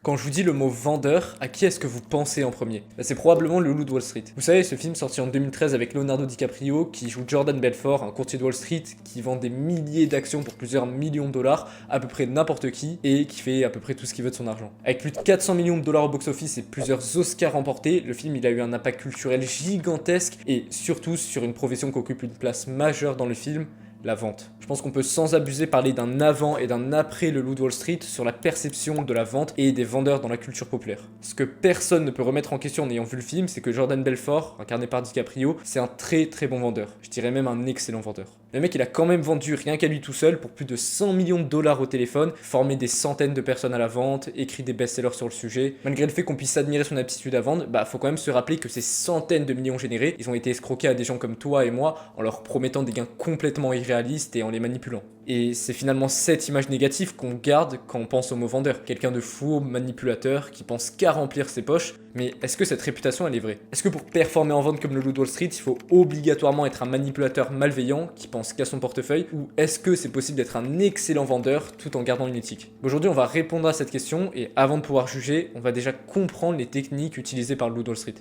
Quand je vous dis le mot vendeur, à qui est-ce que vous pensez en premier? C'est probablement le Loup de Wall Street. Vous savez, ce film sorti en 2013 avec Leonardo DiCaprio qui joue Jordan Belfort, un courtier de Wall Street qui vend des milliers d'actions pour plusieurs millions de dollars à peu près n'importe qui et qui fait à peu près tout ce qu'il veut de son argent. Avec plus de 400 millions de dollars au box-office et plusieurs Oscars remportés, le film il a eu un impact culturel gigantesque et surtout sur une profession qui occupe une place majeure dans le film, la vente. Je pense qu'on peut sans abuser parler d'un avant et d'un après le Loup de Wall Street sur la perception de la vente et des vendeurs dans la culture populaire. Ce que personne ne peut remettre en question en ayant vu le film, c'est que Jordan Belfort, incarné par DiCaprio, c'est un très bon vendeur. Je dirais même un excellent vendeur. Le mec il a quand même vendu rien qu'à lui tout seul pour plus de 100 millions de dollars au téléphone, formé des centaines de personnes à la vente, écrit des best-sellers sur le sujet. Malgré le fait qu'on puisse admirer son aptitude à vendre, faut quand même se rappeler que ces centaines de millions générés, ils ont été escroqués à des gens comme toi et moi en leur promettant des gains complètement irréalistes et en les manipulant. Et c'est finalement cette image négative qu'on garde quand on pense au mot vendeur. Quelqu'un de fou, manipulateur, qui pense qu'à remplir ses poches. Mais est-ce que cette réputation elle est vraie? Est-ce que pour performer en vente comme le Loup de Wall Street, il faut obligatoirement être un manipulateur malveillant qui pense qu'à son portefeuille? Ou est-ce que c'est possible d'être un excellent vendeur tout en gardant une éthique? Aujourd'hui on va répondre à cette question et avant de pouvoir juger, on va déjà comprendre les techniques utilisées par le Loup de Wall Street.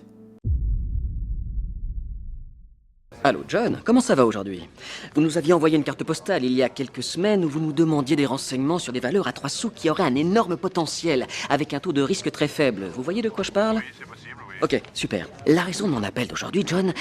Allô John, comment ça va aujourd'hui? Vous nous aviez envoyé une carte postale il y a quelques semaines où vous nous demandiez des renseignements sur des valeurs à 3 sous qui auraient un énorme potentiel, avec un taux de risque très faible. Vous voyez de quoi je parle? Oui, c'est possible, oui. Ok, super. La raison de mon appel d'aujourd'hui, John,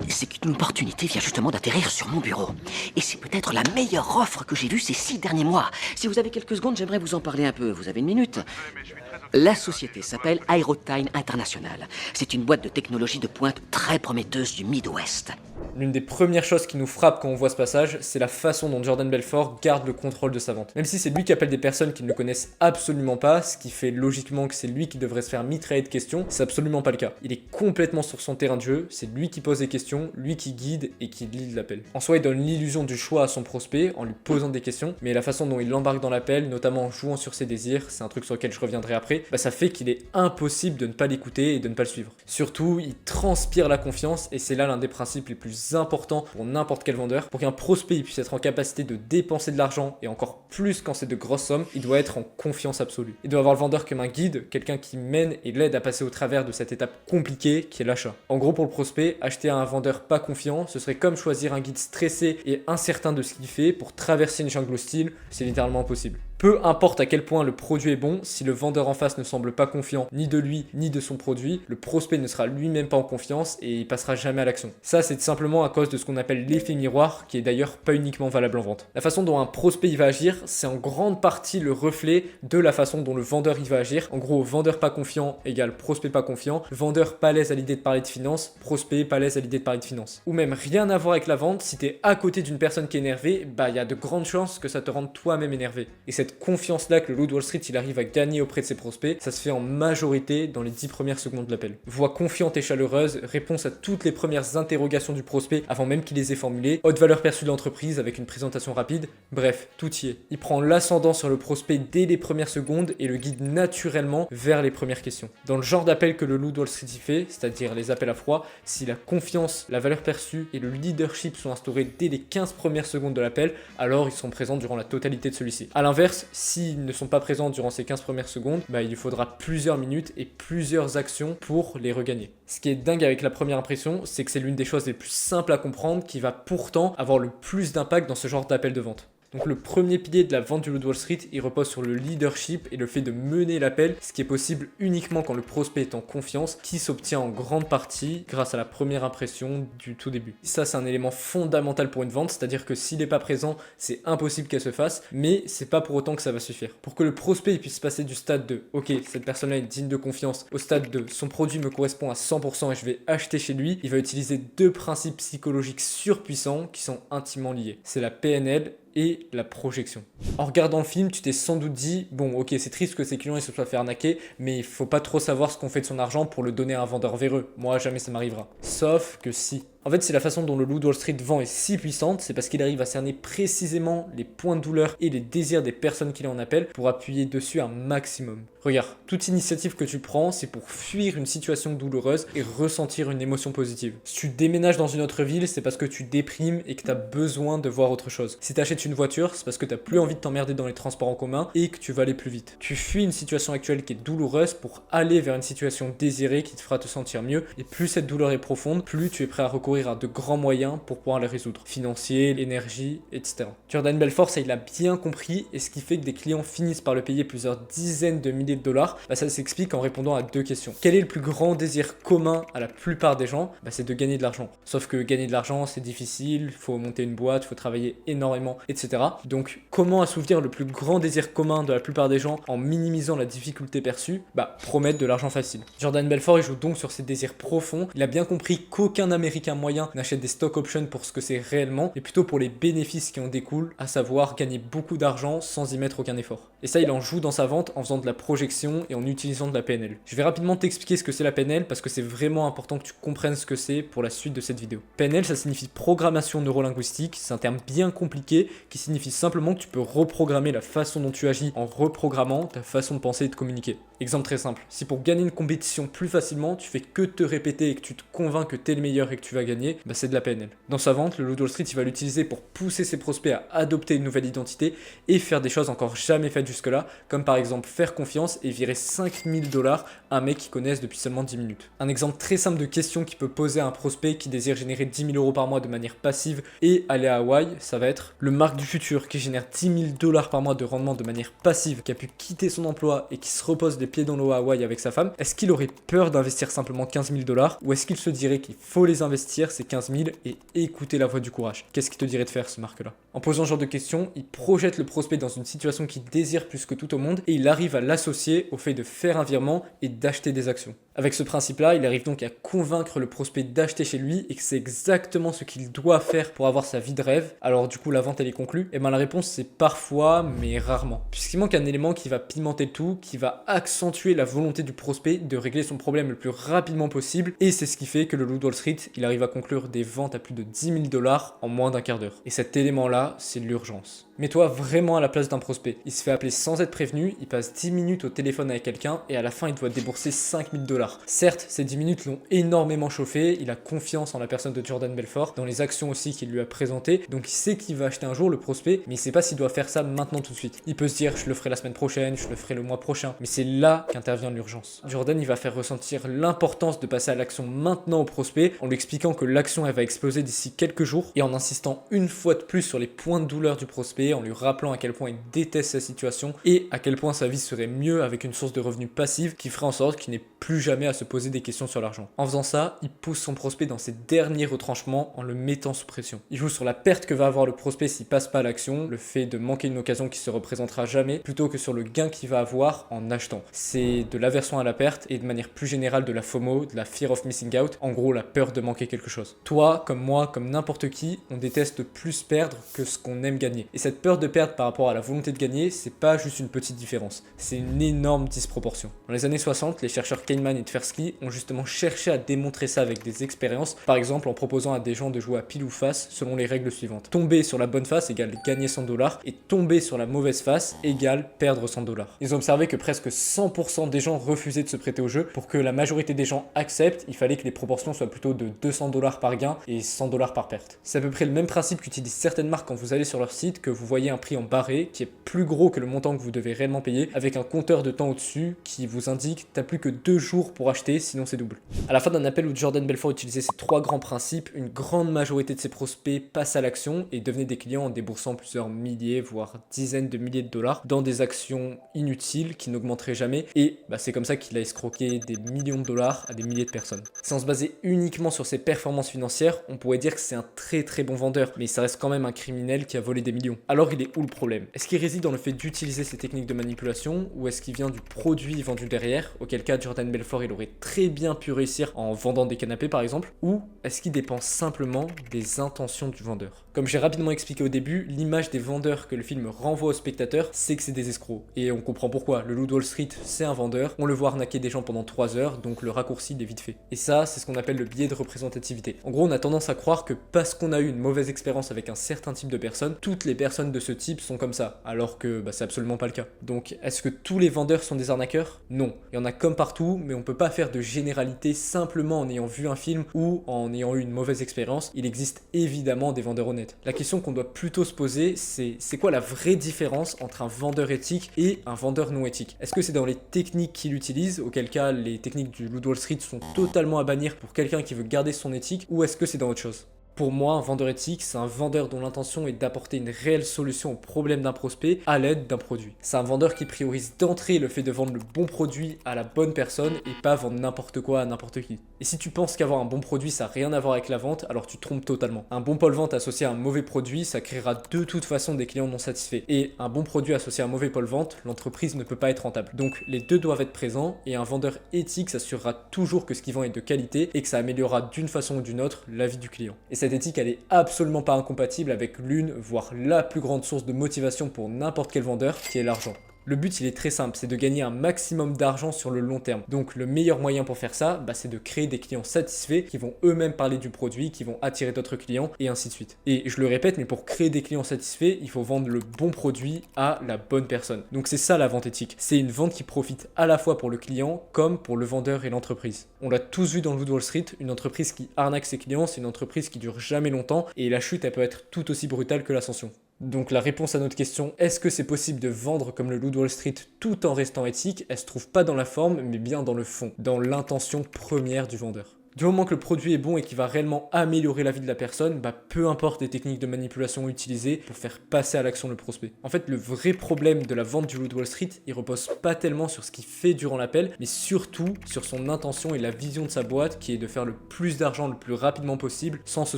c'est qu'une opportunité vient justement d'atterrir sur mon bureau. Et c'est peut-être la meilleure offre que j'ai vue ces 6 derniers mois. Si vous avez quelques secondes, j'aimerais vous en parler un peu. Vous avez une minute? Mais je suis très occupé. La société s'appelle Aerotime International. C'est une boîte de technologie de pointe très prometteuse du Midwest. L'une des premières choses qui nous frappe quand on voit ce passage, c'est la façon dont Jordan Belfort garde le contrôle de sa vente. Même si c'est lui qui appelle des personnes qui ne le connaissent absolument pas, ce qui fait logiquement que c'est lui qui devrait se faire mitrailler de questions, c'est absolument pas le cas. Il est complètement sur son terrain de jeu, c'est lui qui pose des questions, lui qui guide et qui lit l'appel. En soi, il donne l'illusion du choix à son prospect en lui posant des questions, mais la façon dont il l'embarque dans l'appel, notamment en jouant sur ses désirs, c'est un truc sur lequel je reviendrai après, ça fait qu'il est impossible de ne pas l'écouter et de ne pas le suivre. Surtout, il transpire la confiance et c'est là l'un des principes les plus importants pour n'importe quel vendeur. Pour qu'un prospect puisse être en capacité de dépenser de l'argent et encore plus quand c'est de grosses sommes, il doit être en confiance absolue. Il doit avoir le vendeur comme un guide, quelqu'un qui mène et l'aide à passer au travers de cette étape compliquée qui est l'achat. En gros, pour le prospect, acheter à un vendeur pas confiant, ce serait comme choisir un guide stressé et incertain de ce qu'il fait pour traverser une jungle hostile, c'est littéralement impossible. Peu importe à quel point le produit est bon, si le vendeur en face ne semble pas confiant ni de lui ni de son produit, le prospect ne sera lui-même pas en confiance et il passera jamais à l'action. Ça, c'est simplement à cause de ce qu'on appelle l'effet miroir, qui est d'ailleurs pas uniquement valable en vente. La façon dont un prospect il va agir, c'est en grande partie le reflet de la façon dont le vendeur il va agir. En gros, vendeur pas confiant égale prospect pas confiant, vendeur pas à l'aise à l'idée de parler de finance, prospect pas à l'aise à l'idée de parler de finance. Ou même rien à voir avec la vente, si t'es à côté d'une personne qui est énervée, il y a de grandes chances que ça te rende toi-même énervé. Et cette confiance-là que le Loup de Wall Street il arrive à gagner auprès de ses prospects, ça se fait en majorité dans les 10 premières secondes de l'appel. Voix confiante et chaleureuse, réponse à toutes les premières interrogations du prospect avant même qu'il les ait formulées, haute valeur perçue de l'entreprise avec une présentation rapide, bref, tout y est. Il prend l'ascendant sur le prospect dès les premières secondes et le guide naturellement vers les premières questions. Dans le genre d'appel que le Loup de Wall Street y fait, c'est-à-dire les appels à froid, si la confiance, la valeur perçue et le leadership sont instaurés dès les 15 premières secondes de l'appel, alors ils sont présents durant la totalité de celui-ci. A l'inverse, s'ils ne sont pas présents durant ces 15 premières secondes, il faudra plusieurs minutes et plusieurs actions pour les regagner. Ce qui est dingue avec la première impression, c'est que c'est l'une des choses les plus simples à comprendre qui va pourtant avoir le plus d'impact dans ce genre d'appel de vente. Donc le premier pilier de la vente du Loup de Wall Street, il repose sur le leadership et le fait de mener l'appel, ce qui est possible uniquement quand le prospect est en confiance, qui s'obtient en grande partie grâce à la première impression du tout début. Ça, c'est un élément fondamental pour une vente, c'est-à-dire que s'il n'est pas présent, c'est impossible qu'elle se fasse, mais c'est pas pour autant que ça va suffire. Pour que le prospect puisse passer du stade de « Ok, cette personne-là est digne de confiance » au stade de « Son produit me correspond à 100% et je vais acheter chez lui », il va utiliser 2 principes psychologiques surpuissants qui sont intimement liés. C'est la PNL et la projection. En regardant le film, tu t'es sans doute dit « Bon, ok, c'est triste que ces clients ils se soient fait arnaquer, mais il faut pas trop savoir ce qu'on fait de son argent pour le donner à un vendeur véreux. Moi, jamais ça m'arrivera. » Sauf que si. En fait, c'est la façon dont le loup de Wall Street vend est si puissante, c'est parce qu'il arrive à cerner précisément les points de douleur et les désirs des personnes qui en appellent pour appuyer dessus un maximum. Regarde, toute initiative que tu prends, c'est pour fuir une situation douloureuse et ressentir une émotion positive. Si tu déménages dans une autre ville, c'est parce que tu déprimes et que tu as besoin de voir autre chose. Si tu achètes une voiture, c'est parce que tu n'as plus envie de t'emmerder dans les transports en commun et que tu vas aller plus vite. Tu fuis une situation actuelle qui est douloureuse pour aller vers une situation désirée qui te fera te sentir mieux, et plus cette douleur est profonde, plus tu es prêt à recourir à de grands moyens pour pouvoir la résoudre. Financiers, l'énergie, etc. Jordan Belfort, ça il a bien compris, et ce qui fait que des clients finissent par le payer plusieurs dizaines de milliers de dollars, ça s'explique en répondant à 2 questions. Quel est le plus grand désir commun à la plupart des gens? C'est de gagner de l'argent. Sauf que gagner de l'argent, c'est difficile, il faut monter une boîte, il faut travailler énormément, etc. Donc comment assouvir le plus grand désir commun de la plupart des gens en minimisant la difficulté perçue? Promettre de l'argent facile. Jordan Belfort, il joue donc sur ses désirs profonds. Il a bien compris qu'aucun Américain moyen n'achète des stock options pour ce que c'est réellement, mais plutôt pour les bénéfices qui en découlent, à savoir gagner beaucoup d'argent sans y mettre aucun effort. Et ça, il en joue dans sa vente en faisant de la projection et en utilisant de la PNL. Je vais rapidement t'expliquer ce que c'est la PNL parce que c'est vraiment important que tu comprennes ce que c'est pour la suite de cette vidéo. PNL, ça signifie programmation neurolinguistique. C'est un terme bien compliqué qui signifie simplement que tu peux reprogrammer la façon dont tu agis en reprogrammant ta façon de penser et de communiquer. Exemple très simple, si pour gagner une compétition plus facilement, tu fais que te répéter et que tu te convaincs que t'es le meilleur et que tu vas gagner, c'est de la PNL. Dans sa vente, le loup de Wall Street, il va l'utiliser pour pousser ses prospects à adopter une nouvelle identité et faire des choses encore jamais faites jusque-là, comme par exemple faire confiance et virer 5000 $ à un mec qu'ils connaissent depuis seulement 10 minutes. Un exemple très simple de question qui peut poser à un prospect qui désire générer 10 000 € par mois de manière passive et aller à Hawaï, ça va être le Marc du futur qui génère 10 000 $ par mois de rendement de manière passive, qui a pu quitter son emploi et qui se repose les pieds dans l'eau à Hawaï avec sa femme. Est-ce qu'il aurait peur d'investir simplement 15 000 $ ou est-ce qu'il se dirait qu'il faut les investir, ces 15 000, et écouter la voix du courage? Qu'est-ce qu'il te dirait de faire, ce Marc-là? En posant ce genre de questions, il projette le prospect dans une situation qu'il désire plus que tout au monde et il arrive à l'associer au fait de faire un virement et d'acheter des actions. Avec ce principe-là, il arrive donc à convaincre le prospect d'acheter chez lui et que c'est exactement ce qu'il doit faire pour avoir sa vie de rêve. Alors du coup, la vente elle est conclue? Et la réponse c'est parfois, mais rarement. Puisqu'il manque un élément qui va pimenter le tout, qui va accentuer la volonté du prospect de régler son problème le plus rapidement possible. Et c'est ce qui fait que le loup de Wall Street, il arrive à conclure des ventes à plus de 10 000 $ en moins d'un quart d'heure. Et cet élément-là, c'est l'urgence. Mets-toi vraiment à la place d'un prospect. Il se fait appeler sans être prévenu, il passe 10 minutes au téléphone avec quelqu'un et à la fin il doit débourser 5000 $. Certes, ces 10 minutes l'ont énormément chauffé, il a confiance en la personne de Jordan Belfort, dans les actions aussi qu'il lui a présentées, donc il sait qu'il va acheter un jour le prospect, mais il sait pas s'il doit faire ça maintenant tout de suite. Il peut se dire je le ferai la semaine prochaine, je le ferai le mois prochain, mais c'est là qu'intervient l'urgence. Jordan il va faire ressentir l'importance de passer à l'action maintenant au prospect en lui expliquant que l'action elle va exploser d'ici quelques jours et en insistant une fois de plus sur les points de douleur du prospect, en lui rappelant à quel point il déteste sa situation et à quel point sa vie serait mieux avec une source de revenus passive qui ferait en sorte qu'il n'ait plus jamais à se poser des questions sur l'argent. En faisant ça, il pousse son prospect dans ses derniers retranchements en le mettant sous pression. Il joue sur la perte que va avoir le prospect s'il passe pas à l'action, le fait de manquer une occasion qui se représentera jamais, plutôt que sur le gain qu'il va avoir en achetant. C'est de l'aversion à la perte et de manière plus générale de la FOMO, de la fear of missing out, en gros la peur de manquer quelque chose. Toi, comme moi, comme n'importe qui, on déteste plus perdre que ce qu'on aime gagner. Et cette peur de perdre par rapport à la volonté de gagner, c'est pas juste une petite différence, c'est une énorme disproportion. Dans les années 60, les chercheurs Kahneman et Tversky ont justement cherché à démontrer ça avec des expériences, par exemple en proposant à des gens de jouer à pile ou face selon les règles suivantes. Tomber sur la bonne face égale gagner 100 $ et tomber sur la mauvaise face égale perdre 100 $. Ils ont observé que presque 100% des gens refusaient de se prêter au jeu. Pour que la majorité des gens acceptent, il fallait que les proportions soient plutôt de 200 $ par gain et 100 $ par perte. C'est à peu près le même principe qu'utilisent certaines marques quand vous allez sur leur site, que vous voyez un prix en barré qui est plus gros que le montant que vous devez réellement payer, avec un compteur de temps au-dessus qui vous indique t'as plus que 2 jours pour acheter, sinon c'est double. À la fin d'un appel où Jordan Belfort utilisait ces 3 grands principes, une grande majorité de ses prospects passent à l'action et devenaient des clients en déboursant plusieurs milliers, voire dizaines de milliers de dollars dans des actions inutiles qui n'augmenteraient jamais, et c'est comme ça qu'il a escroqué des millions de dollars à des milliers de personnes. Sans se baser uniquement sur ses performances financières, on pourrait dire que c'est un très bon vendeur, mais ça reste quand même un criminel qui a volé des millions. Alors il est où le problème? Est-ce qu'il réside dans le fait d'utiliser ces techniques de manipulation, ou est-ce qu'il vient du produit vendu derrière, auquel cas Jordan Belfort Belfort il aurait très bien pu réussir en vendant des canapés par exemple, ou est-ce qu'il dépend simplement des intentions du vendeur? Comme j'ai rapidement expliqué au début, l'image des vendeurs que le film renvoie aux spectateurs, c'est que c'est des escrocs. Et on comprend pourquoi. Le Loup de Wall Street, c'est un vendeur, on le voit arnaquer des gens pendant 3 heures, donc le raccourci il est vite fait. Et ça, c'est ce qu'on appelle le biais de représentativité. En gros, on a tendance à croire que parce qu'on a eu une mauvaise expérience avec un certain type de personnes, toutes les personnes de ce type sont comme ça, alors que c'est absolument pas le cas. Donc, est-ce que tous les vendeurs sont des arnaqueurs? Non. Il y en a comme partout, mais on peut pas faire de généralité simplement en ayant vu un film ou en ayant eu une mauvaise expérience. Il existe évidemment des vendeurs honnêtes. La question qu'on doit plutôt se poser, c'est quoi la vraie différence entre un vendeur éthique et un vendeur non éthique? Est-ce que c'est dans les techniques qu'il utilise, auquel cas les techniques du Loup de Wall Street sont totalement à bannir pour quelqu'un qui veut garder son éthique, ou est-ce que c'est dans autre chose? Pour moi, un vendeur éthique, c'est un vendeur dont l'intention est d'apporter une réelle solution au problème d'un prospect à l'aide d'un produit. C'est un vendeur qui priorise d'entrée le fait de vendre le bon produit à la bonne personne et pas vendre n'importe quoi à n'importe qui. Et si tu penses qu'avoir un bon produit, ça n'a rien à voir avec la vente, alors tu te trompes totalement. Un bon pôle vente associé à un mauvais produit, ça créera de toute façon des clients non satisfaits. Et un bon produit associé à un mauvais pôle vente, l'entreprise ne peut pas être rentable. Donc les deux doivent être présents et un vendeur éthique s'assurera toujours que ce qu'il vend est de qualité et que ça améliorera d'une façon ou d'une autre la vie du client. Et cette éthique, elle est absolument pas incompatible avec l'une, voire la plus grande source de motivation pour n'importe quel vendeur, qui est l'argent. Le but, il est très simple, c'est de gagner un maximum d'argent sur le long terme. Donc le meilleur moyen pour faire ça, c'est de créer des clients satisfaits qui vont eux-mêmes parler du produit, qui vont attirer d'autres clients et ainsi de suite. Et je le répète, mais pour créer des clients satisfaits, il faut vendre le bon produit à la bonne personne. Donc c'est ça la vente éthique. C'est une vente qui profite à la fois pour le client comme pour le vendeur et l'entreprise. On l'a tous vu dans le Loup de Wall Street, une entreprise qui arnaque ses clients, c'est une entreprise qui dure jamais longtemps et la chute, elle peut être tout aussi brutale que l'ascension. Donc la réponse à notre question, est-ce que c'est possible de vendre comme le Loup de Wall Street tout en restant éthique, elle se trouve pas dans la forme, mais bien dans le fond, dans l'intention première du vendeur. Du moment que le produit est bon et qu'il va réellement améliorer la vie de la personne, peu importe les techniques de manipulation utilisées pour faire passer à l'action le prospect. En fait, le vrai problème de la vente du Loup de Wall Street, il repose pas tellement sur ce qu'il fait durant l'appel, mais surtout sur son intention et la vision de sa boîte qui est de faire le plus d'argent le plus rapidement possible sans se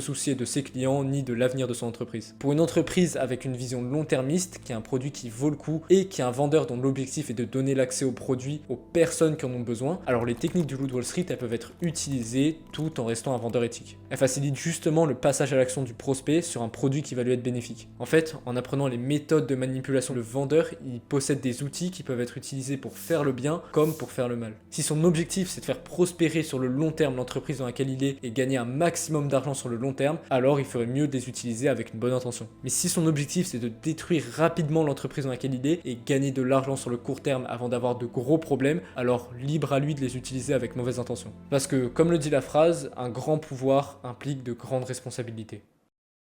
soucier de ses clients ni de l'avenir de son entreprise. Pour une entreprise avec une vision long-termiste, qui a un produit qui vaut le coup et qui a un vendeur dont l'objectif est de donner l'accès au produit aux personnes qui en ont besoin, alors les techniques du Loup de Wall Street, elles peuvent être utilisées tout en restant un vendeur éthique. Elle facilite justement le passage à l'action du prospect sur un produit qui va lui être bénéfique. En fait, en apprenant les méthodes de manipulation, le vendeur, il possède des outils qui peuvent être utilisés pour faire le bien comme pour faire le mal. Si son objectif c'est de faire prospérer sur le long terme l'entreprise dans laquelle il est et gagner un maximum d'argent sur le long terme, alors il ferait mieux de les utiliser avec une bonne intention. Mais si son objectif c'est de détruire rapidement l'entreprise dans laquelle il est et gagner de l'argent sur le court terme avant d'avoir de gros problèmes, alors libre à lui de les utiliser avec mauvaise intention. Parce que, comme le dit la phrase, un grand pouvoir implique de grandes responsabilités.